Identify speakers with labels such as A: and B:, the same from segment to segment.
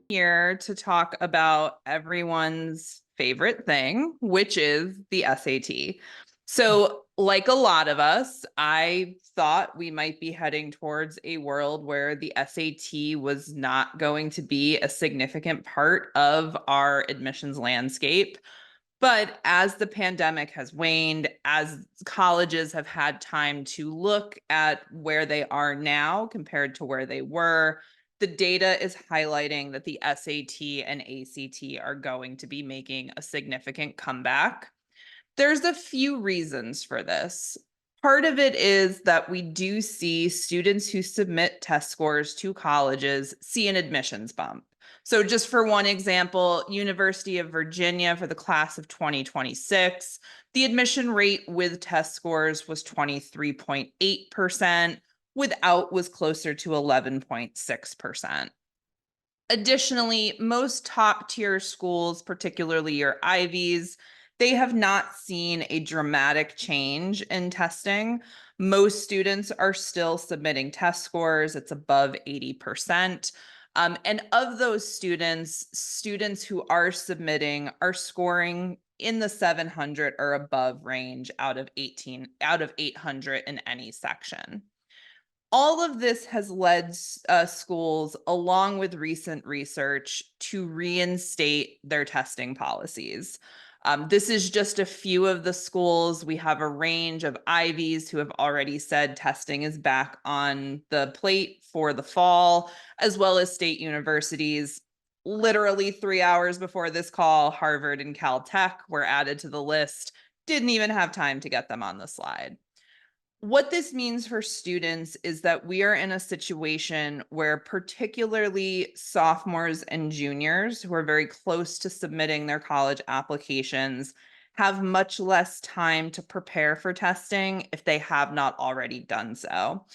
A: Here to talk about everyone's favorite thing, which is the SAT. So, like a lot of us, I thought we might be heading towards a world where the SAT was not going to be a significant part of our admissions landscape. But as the pandemic has waned, as colleges have had time to look at where they are now compared to where they were, the data is highlighting that the SAT and ACT are going to be making a significant comeback. There's a few reasons for this. Part of it is that we do see students who submit test scores to colleges see an admissions bump. So just for one example, University of Virginia for the class of 2026, the admission rate with test scores was 23.8%, without was closer to 11.6%. Additionally, most top tier schools, particularly your Ivies, they have not seen a dramatic change in testing. Most students are still submitting test scores. It's above 80%. And of those students who are submitting are scoring in the 700 or above range out of 800 in any section. All of this has led schools, along with recent research, to reinstate their testing policies. This is just a few of the schools. We have a range of Ivies who have already said testing is back on the plate for the fall, as well as state universities. Literally 3 hours before this call, Harvard and Caltech were added to the list. Didn't even have time to get them on the slide. What this means for students is that we are in a situation where particularly sophomores and juniors who are very close to submitting their college applications have much less time to prepare for testing if they have not already done so.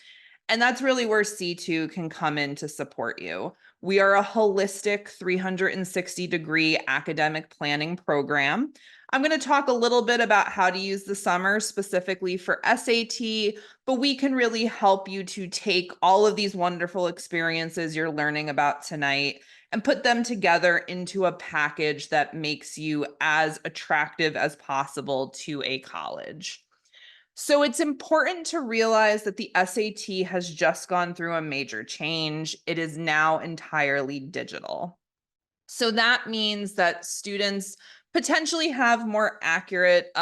A: And that's really where C2 can come in to support you. We are a holistic 360-degree academic planning program. I'm going to talk a little bit about how to use the summer specifically for SAT, but we can really help you to take all of these wonderful experiences you're learning about tonight and put them together into a package that makes you as attractive as possible to a college. So it's important to realize that the SAT has just gone through a major change. It is now entirely digital. So that means that students potentially have more accurate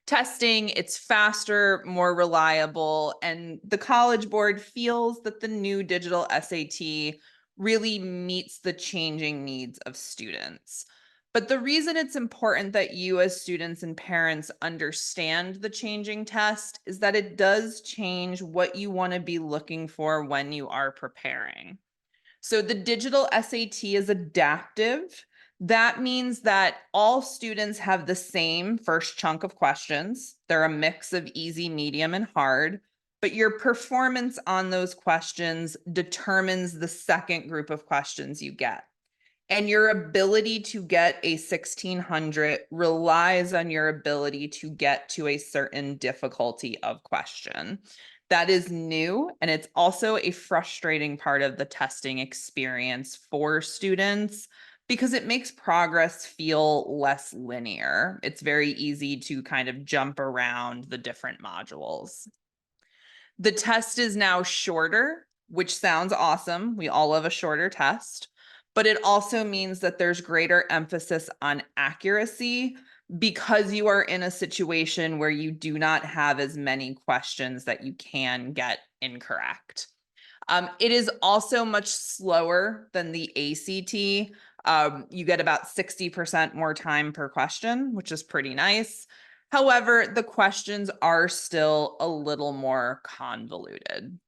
A: testing. It's faster, more reliable, and the College Board feels that the new digital SAT really meets the changing needs of students. But the reason it's important that you as students and parents understand the changing test is that it does change what you want to be looking for when you are preparing. So the digital SAT is adaptive. That means that all students have the same first chunk of questions. They're a mix of easy, medium, and hard, but your performance on those questions determines the second group of questions you get. And your ability to get a 1600 relies on your ability to get to a certain difficulty of question. That is new, and it's also a frustrating part of the testing experience for students because it makes progress feel less linear. It's very easy to kind of jump around the different modules. The test is now shorter, which sounds awesome. We all love a shorter test, but it also means that there's greater emphasis on accuracy because you are in a situation where you do not have as many questions that you can get incorrect. It is also much slower than the ACT. You get about 60% more time per question, which is pretty nice. However, the questions are still a little more convoluted.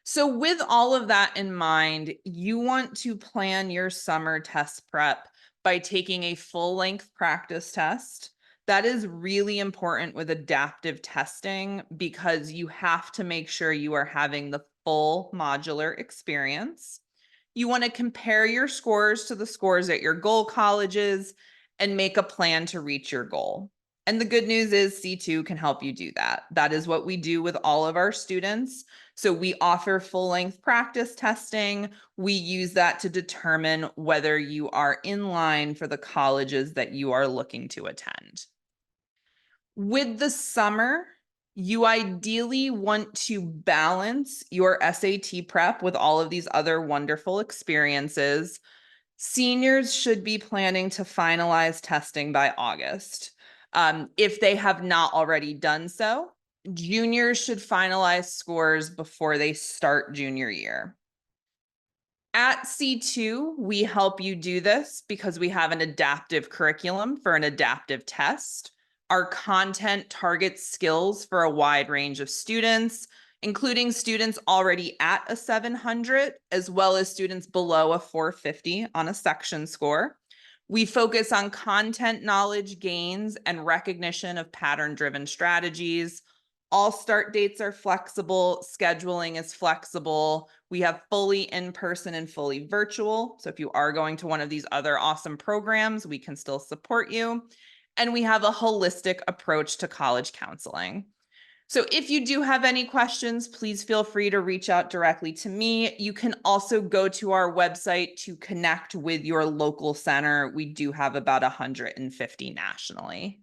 A: So with all of that in mind, you want to plan your summer test prep by taking a full-length practice test. That is really important with adaptive testing because you have to make sure you are having the full modular experience. You want to compare your scores to the scores at your goal colleges and make a plan to reach your goal. And the good news is C2 can help you do that. That is what we do with all of our students. So we offer full-length practice testing. We use that to determine whether you are in line for the colleges that you are looking to attend. With the summer, you ideally want to balance your SAT prep with all of these other wonderful experiences. Seniors should be planning to finalize testing by August. If they have not already done so, juniors should finalize scores before they start junior year. At C2, we help you do this because we have an adaptive curriculum for an adaptive test. Our content targets skills for a wide range of students, including students already at a 700, as well as students below a 450 on a section score. We focus on content knowledge gains and recognition of pattern-driven strategies. All start dates are flexible. Scheduling is flexible. We have fully in-person and fully virtual. So if you are going to one of these other awesome programs, we can still support you. And we have a holistic approach to college counseling. So if you do have any questions, please feel free to reach out directly to me. You can also go to our website to connect with your local center. We do have about 150 nationally.